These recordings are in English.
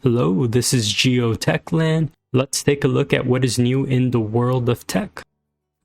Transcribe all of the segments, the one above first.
Hello, this is Geotech Land. Let's take a look at what is new in the world of tech.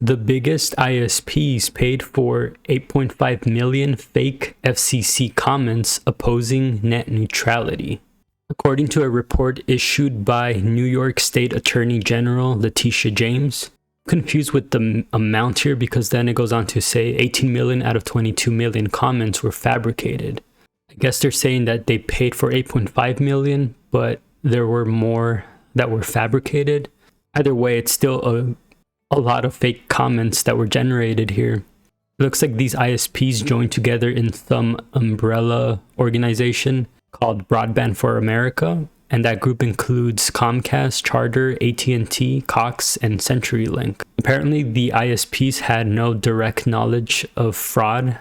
The biggest ISPs paid for 8.5 million fake FCC comments opposing net neutrality. According to a report issued by New York State Attorney General Letitia James, confused with the amount here because then it goes on to say 18 million out of 22 million comments were fabricated. I guess they're saying that they paid for 8.5 million, but there were more that were fabricated. Either way, it's still a lot of fake comments that were generated here. It looks like these ISPs joined together in some umbrella organization called Broadband for America, and that group includes Comcast, Charter, AT&T, Cox, and CenturyLink. Apparently, the ISPs had no direct knowledge of fraud,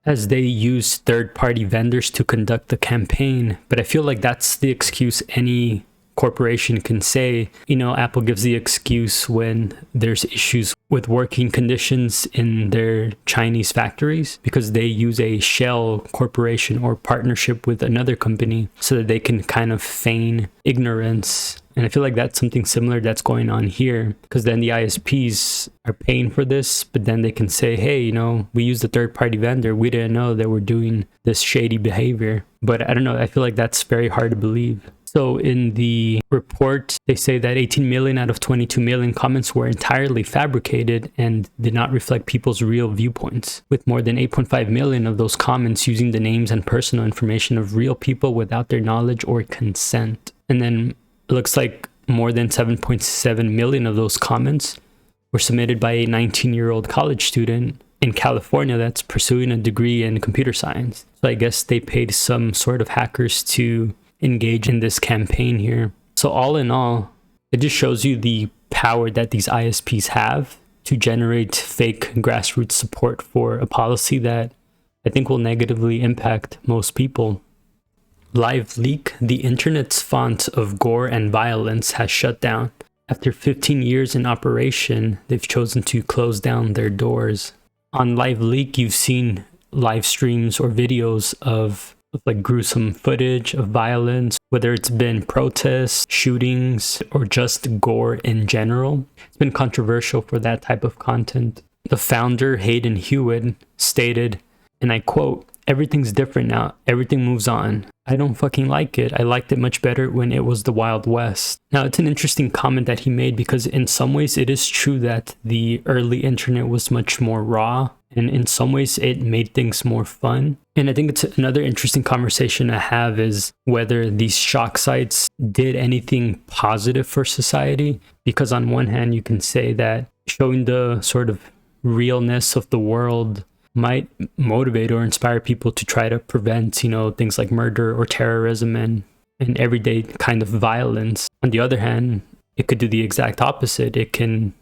as they used third-party vendors to conduct the campaign, but I feel like that's the excuse any corporation can say. You know, Apple gives the excuse when there's issues with working conditions in their Chinese factories because they use a shell corporation or partnership with another company so that they can kind of feign ignorance. And I feel like that's something similar that's going on here, because then the ISPs are paying for this, but then they can say, hey, you know, we used a third-party vendor. We didn't know that we're doing this shady behavior. But I don't know. I feel like that's very hard to believe. So in the report, they say that 18 million out of 22 million comments were entirely fabricated and did not reflect people's real viewpoints, with more than 8.5 million of those comments using the names and personal information of real people without their knowledge or consent. And then it looks like more than 7.7 million of those comments were submitted by a 19-year-old college student in California that's pursuing a degree in computer science. So I guess they paid some sort of hackers to engage in this campaign here. So all in all, it just shows you the power that these ISPs have to generate fake grassroots support for a policy that I think will negatively impact most people. Liveleak, the internet's font of gore and violence, has shut down. After 15 years in operation, they've chosen to close down their doors. On Liveleak, you've seen live streams or videos of like gruesome footage of violence, whether it's been protests, shootings, or just gore in general. It's been controversial for that type of content. The founder, Hayden Hewitt, stated, and I quote, "Everything's different now. Everything moves on. I don't fucking like it. I liked it much better when it was the Wild West." Now, it's an interesting comment that he made because in some ways it is true that the early internet was much more raw, and in some ways it made things more fun. And I think it's another interesting conversation to have is whether these shock sites did anything positive for society. Because on one hand, you can say that showing the sort of realness of the world might motivate or inspire people to try to prevent, you know, things like murder or terrorism and everyday kind of violence. On the other hand, it could do the exact opposite. It can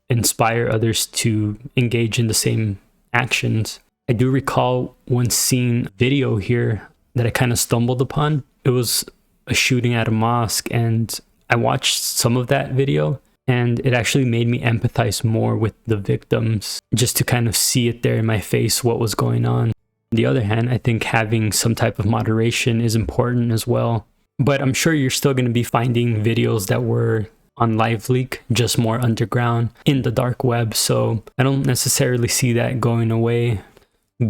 inspire others to engage in the same actions. I do recall once seeing a video here that I kind of stumbled upon. It was a shooting at a mosque, and I watched some of that video, and it actually made me empathize more with the victims, just to kind of see it there in my face, what was going on. On the other hand, I think having some type of moderation is important as well. But I'm sure you're still going to be finding videos that were on Liveleak, just more underground in the dark web. So I don't necessarily see that going away.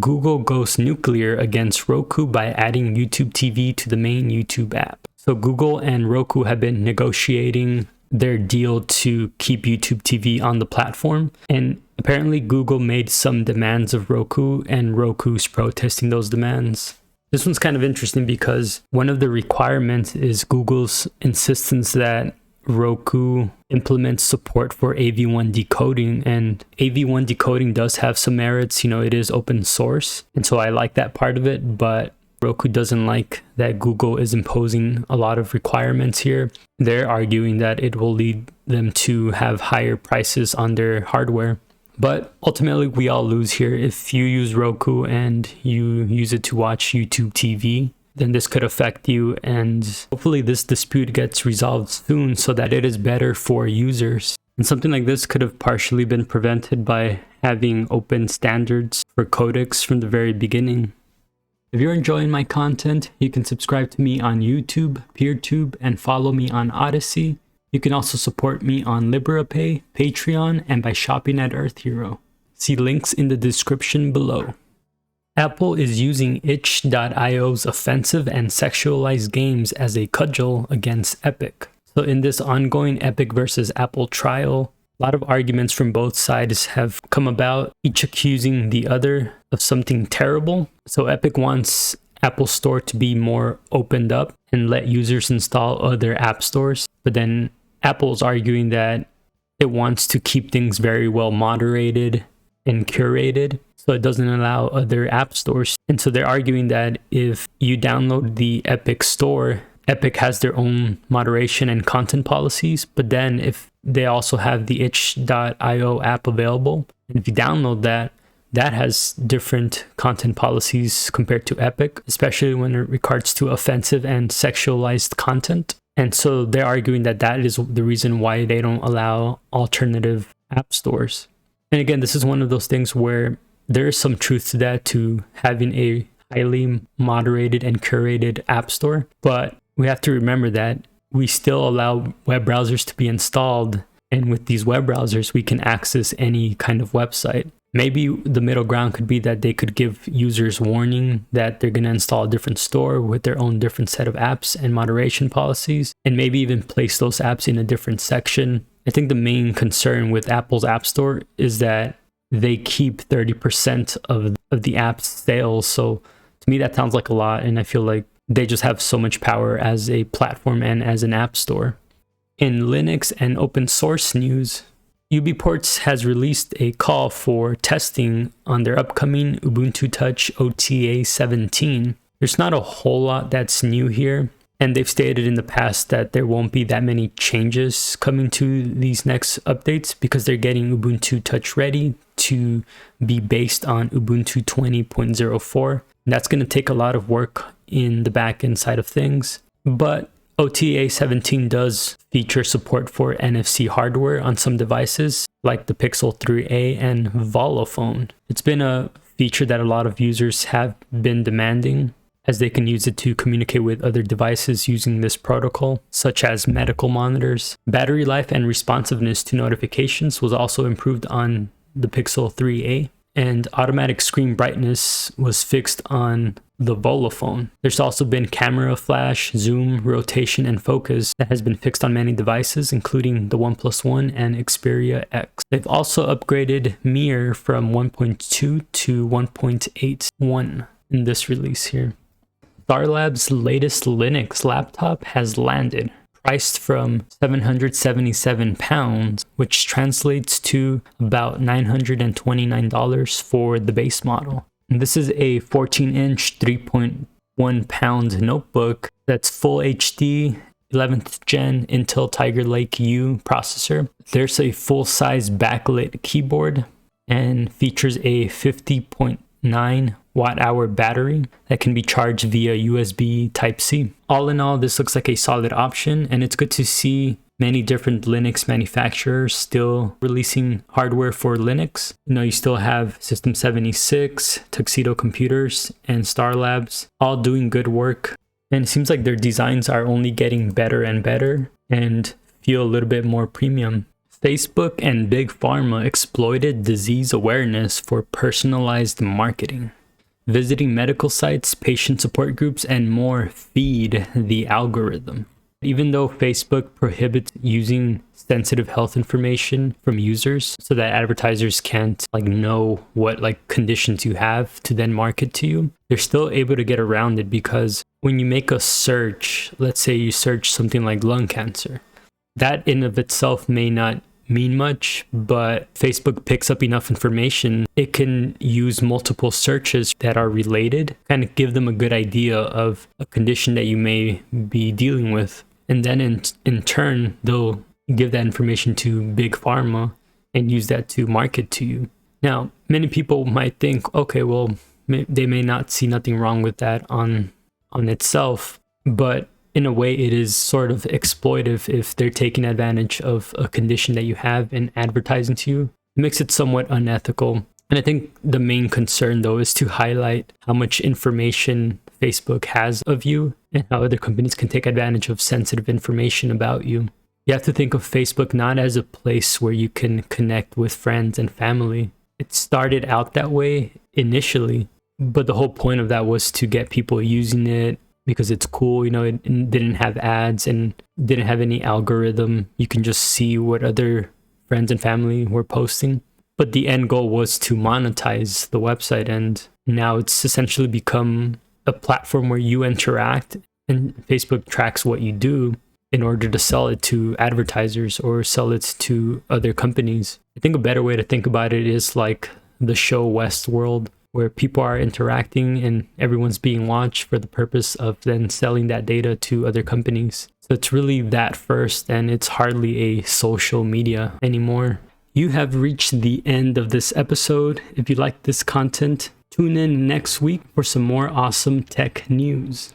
Google goes nuclear against Roku by adding YouTube TV to the main YouTube app. So Google and Roku have been negotiating their deal to keep YouTube TV on the platform. And apparently Google made some demands of Roku, and Roku's protesting those demands. This one's kind of interesting because one of the requirements is Google's insistence that Roku implements support for AV1 decoding, and AV1 decoding does have some merits. You know, it is open source, and so I like that part of it, but Roku doesn't like that Google is imposing a lot of requirements here. They're arguing that it will lead them to have higher prices on their hardware. But ultimately, we all lose here. If you use Roku and you use it to watch YouTube TV, then this could affect you, and hopefully this dispute gets resolved soon so that it is better for users. And something like this could have partially been prevented by having open standards for codecs from the very beginning. If you're enjoying my content, you can subscribe to me on YouTube, PeerTube, and follow me on Odyssey. You can also support me on LiberaPay, Patreon, and by shopping at Earth Hero. See links in the description below. Apple is using itch.io's offensive and sexualized games as a cudgel against Epic. So in this ongoing Epic versus Apple trial, a lot of arguments from both sides have come about, each accusing the other of something terrible. So Epic wants Apple Store to be more opened up and let users install other app stores. But then Apple's arguing that it wants to keep things very well moderated and curated, so it doesn't allow other app stores. And so they're arguing that if you download the Epic Store, Epic has their own moderation and content policies, but then if they also have the itch.io app available, and if you download that, that has different content policies compared to Epic, especially when it regards to offensive and sexualized content. And so they're arguing that that is the reason why they don't allow alternative app stores. And again, this is one of those things where there is some truth to that, to having a highly moderated and curated app store. But we have to remember that we still allow web browsers to be installed. And with these web browsers, we can access any kind of website. Maybe the middle ground could be that they could give users warning that they're going to install a different store with their own different set of apps and moderation policies, and maybe even place those apps in a different section. I think the main concern with Apple's App Store is that they keep 30% of the app's sales. So to me, that sounds like a lot. And I feel like they just have so much power as a platform and as an app store. In Linux and open source news, UBports has released a call for testing on their upcoming Ubuntu Touch OTA-17. There's not a whole lot that's new here, and they've stated in the past that there won't be that many changes coming to these next updates because they're getting Ubuntu Touch ready to be based on Ubuntu 20.04. That's going to take a lot of work in the back-end side of things, but OTA-17 does feature support for NFC hardware on some devices like the Pixel 3a and Volophone. It's been a feature that a lot of users have been demanding, as they can use it to communicate with other devices using this protocol, such as medical monitors. Battery life and responsiveness to notifications was also improved on the Pixel 3a, and automatic screen brightness was fixed on the Volophone. There's also been camera flash, zoom, rotation, and focus that has been fixed on many devices, including the OnePlus One and Xperia X. They've also upgraded Mir from 1.2 to 1.81 in this release here. StarLabs' latest Linux laptop has landed, priced from £777, which translates to about $929 for the base model. And this is a 14-inch, 3.1 pound notebook that's full HD, 11th gen Intel Tiger Lake U processor. There's a full-size backlit keyboard and features a 50.9 watt-hour battery that can be charged via USB Type-C. All in all, this looks like a solid option, and it's good to see many different Linux manufacturers still releasing hardware for Linux. You still have System 76, Tuxedo Computers, and StarLabs all doing good work. And it seems like their designs are only getting better and better and feel a little bit more premium. Facebook and Big Pharma exploited disease awareness for personalized marketing. Visiting medical sites, patient support groups, and more feed the algorithm. Even though Facebook prohibits using sensitive health information from users so that advertisers can't know what conditions you have to then market to you, they're still able to get around it because when you make a search, let's say you search something like lung cancer, that in of itself may not mean much, but Facebook picks up enough information, it can use multiple searches that are related, kind of give them a good idea of a condition that you may be dealing with. And then in turn, they'll give that information to Big Pharma and use that to market to you. Now, many people might think, okay, well, they may not see nothing wrong with that on itself, but in a way it is sort of exploitive if they're taking advantage of a condition that you have and advertising to you. It makes it somewhat unethical. And I think the main concern, though, is to highlight how much information Facebook has of you and how other companies can take advantage of sensitive information about you. You have to think of Facebook not as a place where you can connect with friends and family. It started out that way initially, but the whole point of that was to get people using it because it's cool. You know, it didn't have ads and didn't have any algorithm. You can just see what other friends and family were posting. But the end goal was to monetize the website, and now it's essentially become a platform where you interact and Facebook tracks what you do in order to sell it to advertisers or sell it to other companies. I think a better way to think about it is like the show Westworld, where people are interacting and everyone's being watched for the purpose of then selling that data to other companies. So it's really that first, and it's hardly a social media anymore. You have reached the end of this episode. If you like this content, tune in next week for some more awesome tech news.